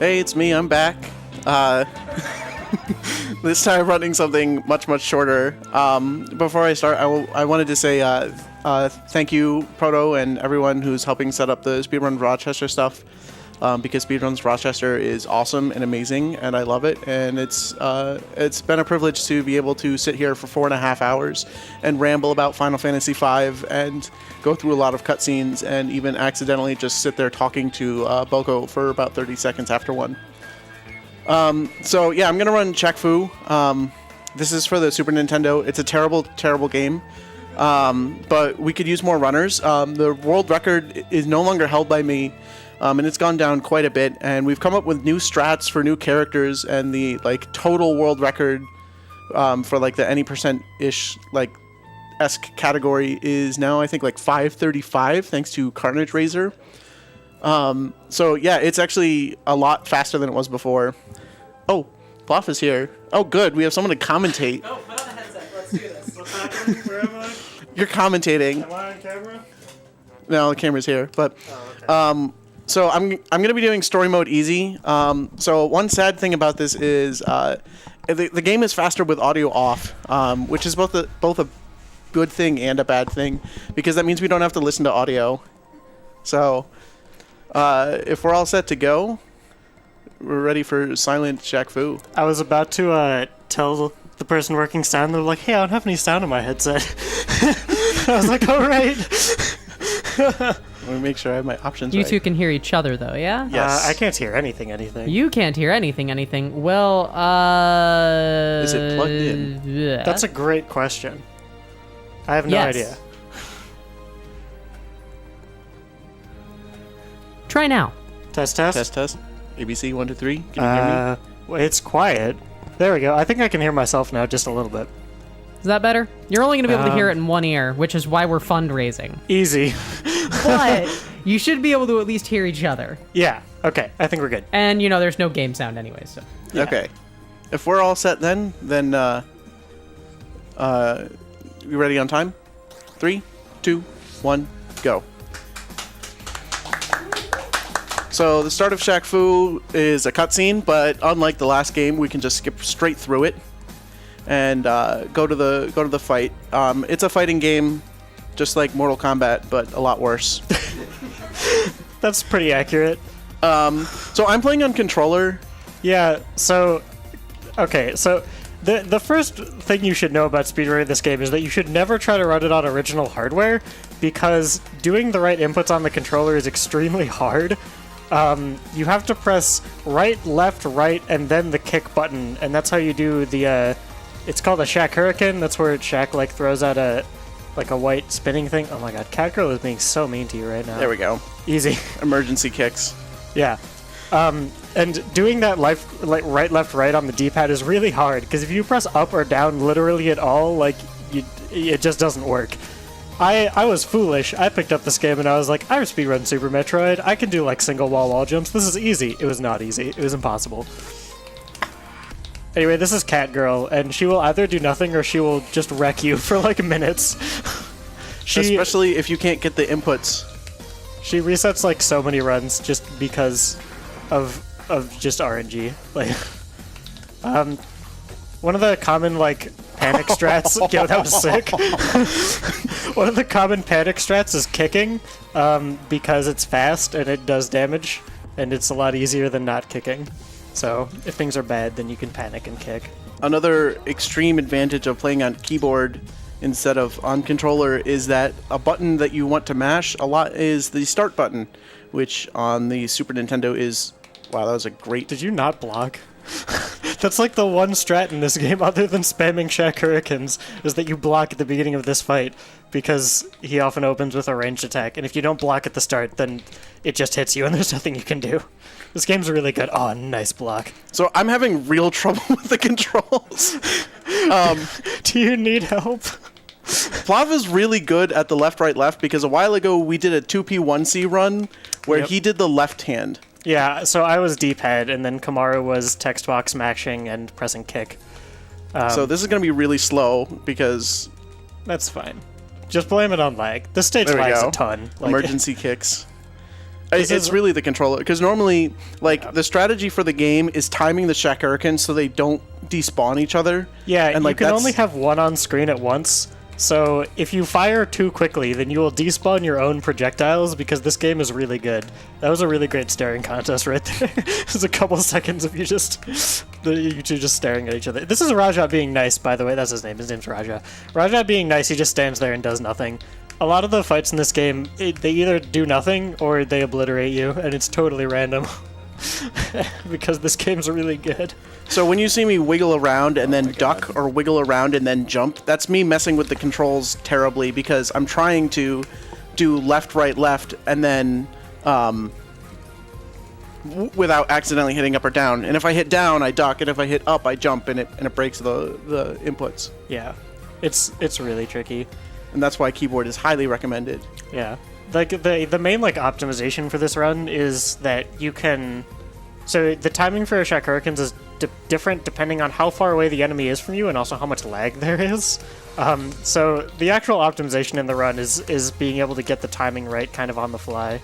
Hey, it's me. I'm back. This time running something much shorter. Before I start, I wanted to say thank you, Proto, and everyone who's helping set up the Speedrun Rochester stuff. Because Speedruns Rochester is awesome and amazing, and I love it. And it's been a privilege to be able to sit here for 4.5 hours and ramble about Final Fantasy V and go through a lot of cutscenes and even accidentally just sit there talking to Boko for about 30 seconds after one. So yeah, I'm gonna run Shaq Fu. This is for the Super Nintendo. It's a terrible game. But we could use more runners. The world record is no longer held by me. And it's gone down quite a bit, and we've come up with new strats for new characters, and the total world record for the any percent-ish esque category is now I think 535 thanks to Carnage Razor. So yeah, it's actually a lot faster than it was before. Oh, Bluff is here. Oh good, we have someone to commentate. Oh, put on the headset. Let's do this. What's happening? Where am I? You're commentating. Am I on camera? No, the camera's here, but okay. So I'm going to be doing story mode easy. So one sad thing about this is the game is faster with audio off, which is both a good thing and a bad thing, because that means we don't have to listen to audio. So if we're all set to go, we're ready for Silent Shaq Fu. I was about to tell the person working sound, they're like, hey, I don't have any sound in my headset. I was like, all right. Let me make sure I have my options You right. two can hear each other, though, yeah? Yes. I can't hear anything. You can't hear anything. Well, Is it plugged in? Yeah. That's a great question. I have no Yes. idea. Try now. Test. Test. ABC 1 2 3. Can you hear me? Well, it's quiet. There we go. I think I can hear myself now just a little bit. Is that better? You're only going to be able to hear it in one ear, which is why we're fundraising. Easy. But you should be able to at least hear each other. Yeah. Okay. I think we're good. And, there's no game sound anyway, so. Yeah. Okay. If we're all set then you ready on time? 3, 2, 1, go. So the start of Shaq Fu is a cutscene, but unlike the last game, we can just skip straight through it and go to the fight. It's a fighting game, just like Mortal Kombat, but a lot worse. That's pretty accurate. So I'm playing on controller. Yeah, so... Okay, so... The first thing you should know about speedrunning this game is that you should never try to run it on original hardware, because doing the right inputs on the controller is extremely hard. You have to press right, left, right, and then the kick button, and that's how you do the... It's called a Shaq Hurricane. That's where Shaq throws out a white spinning thing. Oh my god, Catgirl is being so mean to you right now. There we go. Easy. Emergency kicks. Yeah. And doing that right, left, right on the D-pad is really hard, because if you press up or down literally at all, it just doesn't work. I was foolish. I picked up this game and I was like, I've speedrun Super Metroid. I can do single wall jumps. This is easy. It was not easy. It was impossible. Anyway, this is Catgirl, and she will either do nothing or she will just wreck you for minutes. Especially if you can't get the inputs. She resets so many runs just because of just RNG. One of the common panic strats. Yo, that was sick. One of the common panic strats is kicking, because it's fast and it does damage, and it's a lot easier than not kicking. So if things are bad, then you can panic and kick. Another extreme advantage of playing on keyboard instead of on controller is that a button that you want to mash a lot is the start button, which on the Super Nintendo is... Wow, that was a great... Did you not block? That's the one strat in this game, other than spamming Shaq Hurricanes, is that you block at the beginning of this fight, because he often opens with a ranged attack, and if you don't block at the start, then it just hits you and there's nothing you can do. This game's really good. Oh, nice block. So I'm having real trouble with the controls. Do you need help? Plav is really good at the left, right, left, because a while ago we did a 2P1C run where he did the left hand. Yeah, so I was D-pad, and then Komaru was text box mashing and pressing kick. So this is going to be really slow, because... That's fine. Just blame it on lag. This stage There we lags go. a ton. Emergency kicks. It's really the controller, because normally, like, the strategy for the game is timing the Shaq Hurricanes so they don't despawn each other. Yeah, and, like, you can only have one on screen at once. So if you fire too quickly, then you will despawn your own projectiles, because this game is really good. That was a really great staring contest right there. There's a couple seconds of you two just staring at each other. This is Raja being nice, by the way. That's his name. His name's Raja. Raja being nice, he just stands there and does nothing. A lot of the fights in this game, they either do nothing or they obliterate you, and it's totally random. Because this game's really good. So when you see me wiggle around and then duck, or wiggle around and then jump, that's me messing with the controls terribly, because I'm trying to do left, right, left, and then without accidentally hitting up or down. And if I hit down, I duck, and if I hit up, I jump, and it breaks the inputs. Yeah, it's really tricky. And that's why keyboard is highly recommended. Yeah. Like, the main, like, optimization for this run is that you can... So the timing for Shaq Hurricanes is different depending on how far away the enemy is from you and also how much lag there is. So the actual optimization in the run is being able to get the timing right kind of on the fly.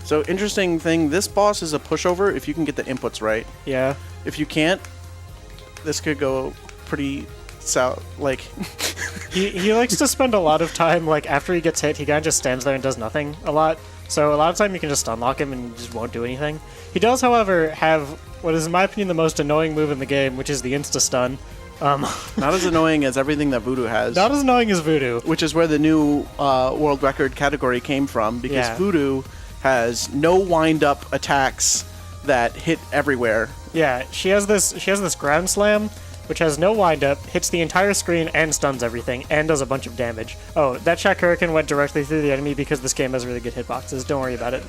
So interesting thing, this boss is a pushover if you can get the inputs right. Yeah. If you can't, this could go pretty south, like... He likes to spend a lot of time, like, after he gets hit, he kind of just stands there and does nothing a lot. So a lot of time you can just unlock him and he just won't do anything. He does, however, have what is, in my opinion, the most annoying move in the game, which is the insta-stun. Not as annoying as everything that Voodoo has. Not as annoying as Voodoo. Which is where the new world record category came from, because Voodoo has no wind-up attacks that hit everywhere. Yeah, she has this ground slam, which has no wind-up, hits the entire screen and stuns everything, and does a bunch of damage. Oh, that Shaq Hurricane went directly through the enemy because this game has really good hitboxes. Don't worry about it.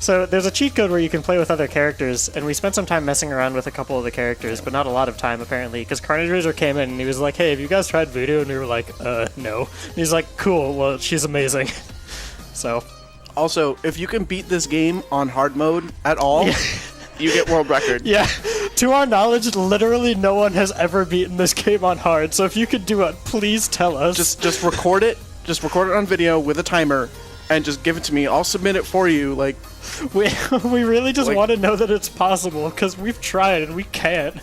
So there's a cheat code where you can play with other characters, and we spent some time messing around with a couple of the characters, but not a lot of time, apparently, because Carnage Razor came in and he was like, hey, have you guys tried Voodoo? And we were like, no. And he's like, cool, well, she's amazing. So... Also, if you can beat this game on hard mode at all... Yeah. You get world record. Yeah. To our knowledge, literally no one has ever beaten this game on hard. So if you could do it, please tell us. Just record it. Just record it on video with a timer, and just give it to me. I'll submit it for you. Like, we really just want to know that it's possible, because we've tried and we can't.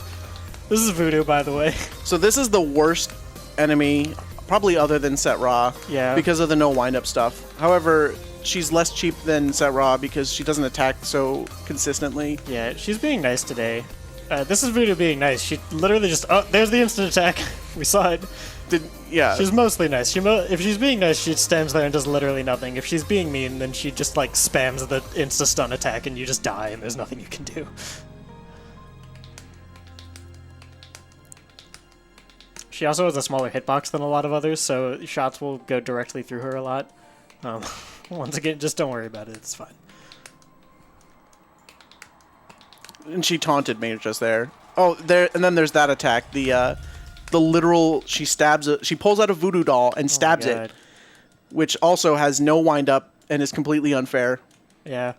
This is Voodoo, by the way. So this is the worst enemy, probably other than Set Ra. Yeah. Because of the no wind-up stuff. However, she's less cheap than Set Ra because she doesn't attack so consistently. Yeah, she's being nice today. This is Voodoo being nice. She literally just... Oh, there's the instant attack. We saw it. Yeah. She's mostly nice. If she's being nice, she stands there and does literally nothing. If she's being mean, then she just, like, spams the insta-stun attack and you just die and there's nothing you can do. She also has a smaller hitbox than a lot of others, so shots will go directly through her a lot. Once again, just don't worry about it. It's fine. And she taunted me just there. Oh, there, and then there's that attack. The literal, she pulls out a voodoo doll and stabs it, which also has no wind up and is completely unfair. Yeah.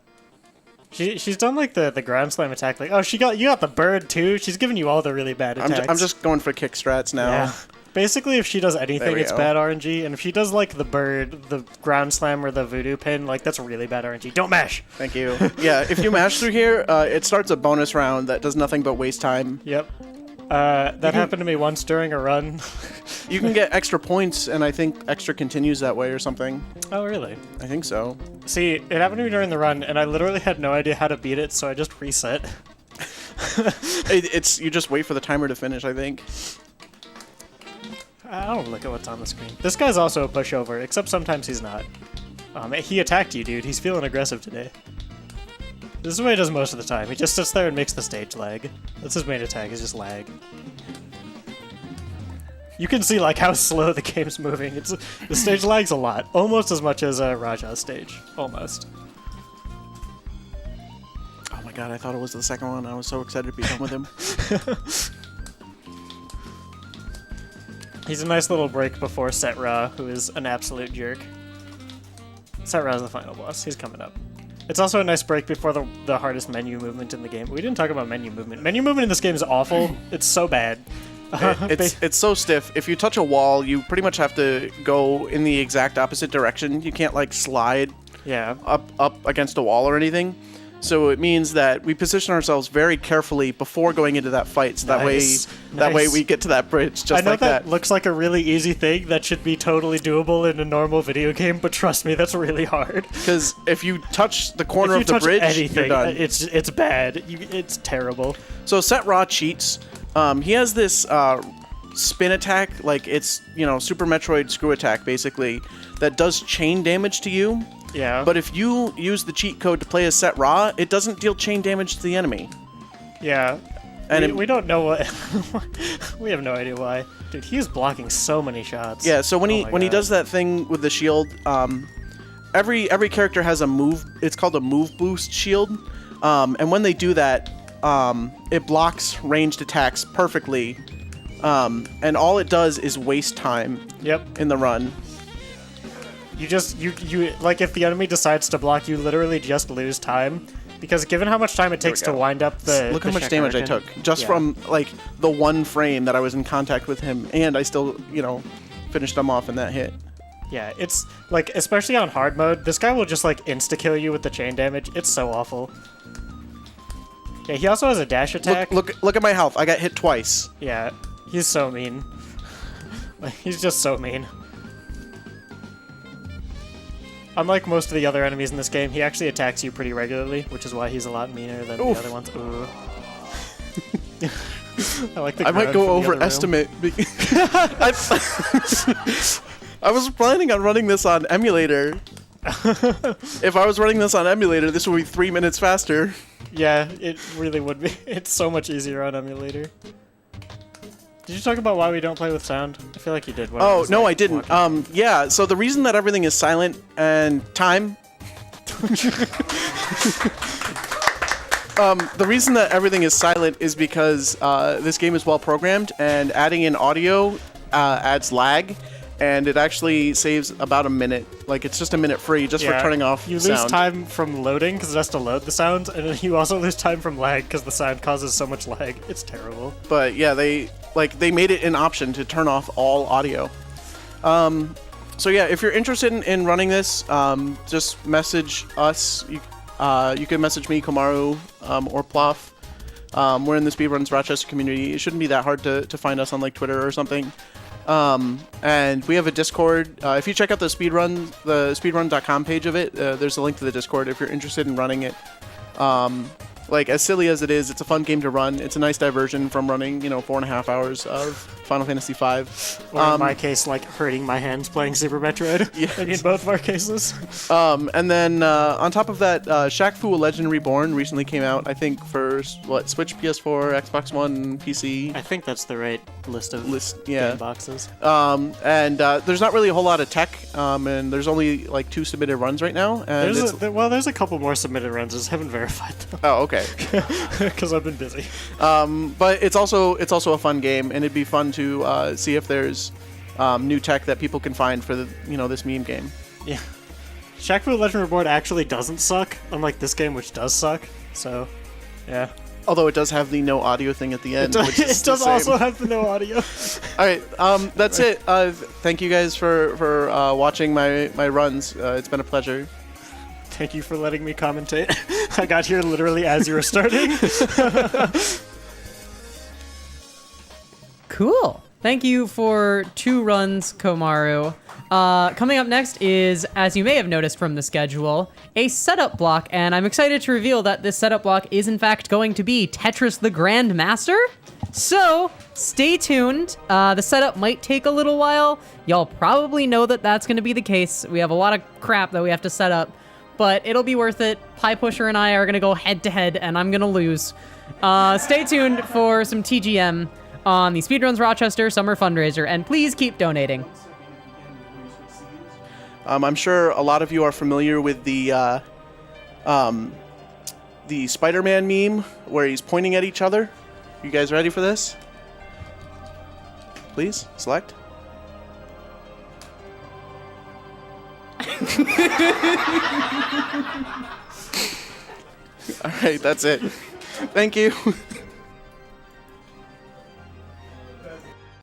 She's done like the ground slam attack. Like, oh, you got the bird too. She's giving you all the really bad attacks. I'm just going for kick strats now. Yeah. Basically, if she does anything, it's bad RNG, and if she does, like, the bird, the ground slam, or the voodoo pin, like, that's really bad RNG. Don't mash! Thank you. Yeah, if you mash through here, it starts a bonus round that does nothing but waste time. Yep. That happened to me once during a run. You can get extra points, and I think extra continues that way or something. Oh, really? I think so. See, it happened to me during the run, and I literally had no idea how to beat it, so I just reset. You just wait for the timer to finish, I think. I don't look at what's on the screen. This guy's also a pushover, except sometimes he's not. He attacked you, dude. He's feeling aggressive today. This is what he does most of the time. He just sits there and makes the stage lag. That's his main attack, is just lag. You can see, like, how slow the game's moving. The stage lags a lot. Almost as much as Raja's stage. Almost. Oh my god, I thought it was the second one. I was so excited to be done with him. He's a nice little break before Set Ra, who is an absolute jerk. Set Ra's the final boss. He's coming up. It's also a nice break before the hardest menu movement in the game. We didn't talk about menu movement. Menu movement in this game is awful. It's so bad. It's so stiff. If you touch a wall, you pretty much have to go in the exact opposite direction. You can't like slide up against a wall or anything. So it means that we position ourselves very carefully before going into that fight. So that way we get to that bridge just like that. I know that looks like a really easy thing that should be totally doable in a normal video game, but trust me, that's really hard. Because if you touch the corner of the bridge, anything, you're done. It's bad. It's terrible. So Set Raw cheats. He has this spin attack, like it's Super Metroid screw attack basically, that does chain damage to you. Yeah. But if you use the cheat code to play as Set Raw, it doesn't deal chain damage to the enemy. Yeah. And we don't know what. We have no idea why. Dude, he's blocking so many shots. Yeah. So when he does that thing with the shield, every character has a move. It's called a move boost shield, and when they do that, it blocks ranged attacks perfectly, and all it does is waste time. Yep. In the run. You like if the enemy decides to block, you literally just lose time, because given how much time it takes to wind up the. Look how much damage I took just from like the one frame that I was in contact with him, and I still finished him off in that hit. Yeah, it's like, especially on hard mode, this guy will just like insta kill you with the chain damage. It's so awful. Yeah, he also has a dash attack. Look at my health. I got hit twice. Yeah, he's so mean. He's just so mean. Unlike most of the other enemies in this game, he actually attacks you pretty regularly, which is why he's a lot meaner than the other ones. Ooh. I like the I might go overestimate. I was planning on running this on emulator. If I was running this on emulator, this would be 3 minutes faster. Yeah, it really would be. It's so much easier on emulator. Did you talk about why we don't play with sound? I feel like you did. Oh, no, I didn't. Yeah, so the reason that everything is silent and time... the reason that everything is silent is because this game is well programmed, and adding in audio adds lag, and it actually saves about a minute. Like, it's just a minute free just for turning off sound. You lose time from loading because it has to load the sound, and then you also lose time from lag because the sound causes so much lag. It's terrible. But yeah, they made it an option to turn off all audio. So yeah, if you're interested in running this, just message us. You can message me, Komaru, or Ploff. We're in the Speedruns Rochester community. It shouldn't be that hard to find us on like Twitter or something. And we have a Discord. If you check out the speedrun.com page of it, there's a link to the Discord if you're interested in running it. Like, as silly as it is, it's a fun game to run. It's a nice diversion from running, 4.5 hours of Final Fantasy V. Or in my case, like, hurting my hands playing Super Metroid. Yeah. In both of our cases. And then, on top of that, Shaq Fu: A Legend Reborn recently came out, I think, for, Switch, PS4, Xbox One, PC? I think that's the right list of game boxes. And there's not really a whole lot of tech, and there's only, like, 2 submitted runs right now. And there's a couple more submitted runs. I just haven't verified them. Oh, okay. Because I've been busy. But it's also a fun game, and it'd be fun to see if there's new tech that people can find for this meme game. Yeah, Shaq Fu: Legend Reborn actually doesn't suck, unlike this game, which does suck. So, yeah. Although it does have the no audio thing at the end. It does also have the no audio. All right, that's it. Thank you guys for watching my runs. It's been a pleasure. Thank you for letting me commentate. I got here literally as you were starting. Cool. Thank you for 2 runs, Komaru. Coming up next is, as you may have noticed from the schedule, a setup block, and I'm excited to reveal that this setup block is in fact going to be Tetris the Grandmaster. So, stay tuned. The setup might take a little while. Y'all probably know that that's going to be the case. We have a lot of crap that we have to set up. But it'll be worth it. Pie Pusher and I are going to go head-to-head, and I'm going to lose. Stay tuned for some TGM on the Speedruns Rochester Summer Fundraiser, and please keep donating. I'm sure a lot of you are familiar with the Spider-Man meme where he's pointing at each other. You guys ready for this? Please, select. All right, that's it. Thank you.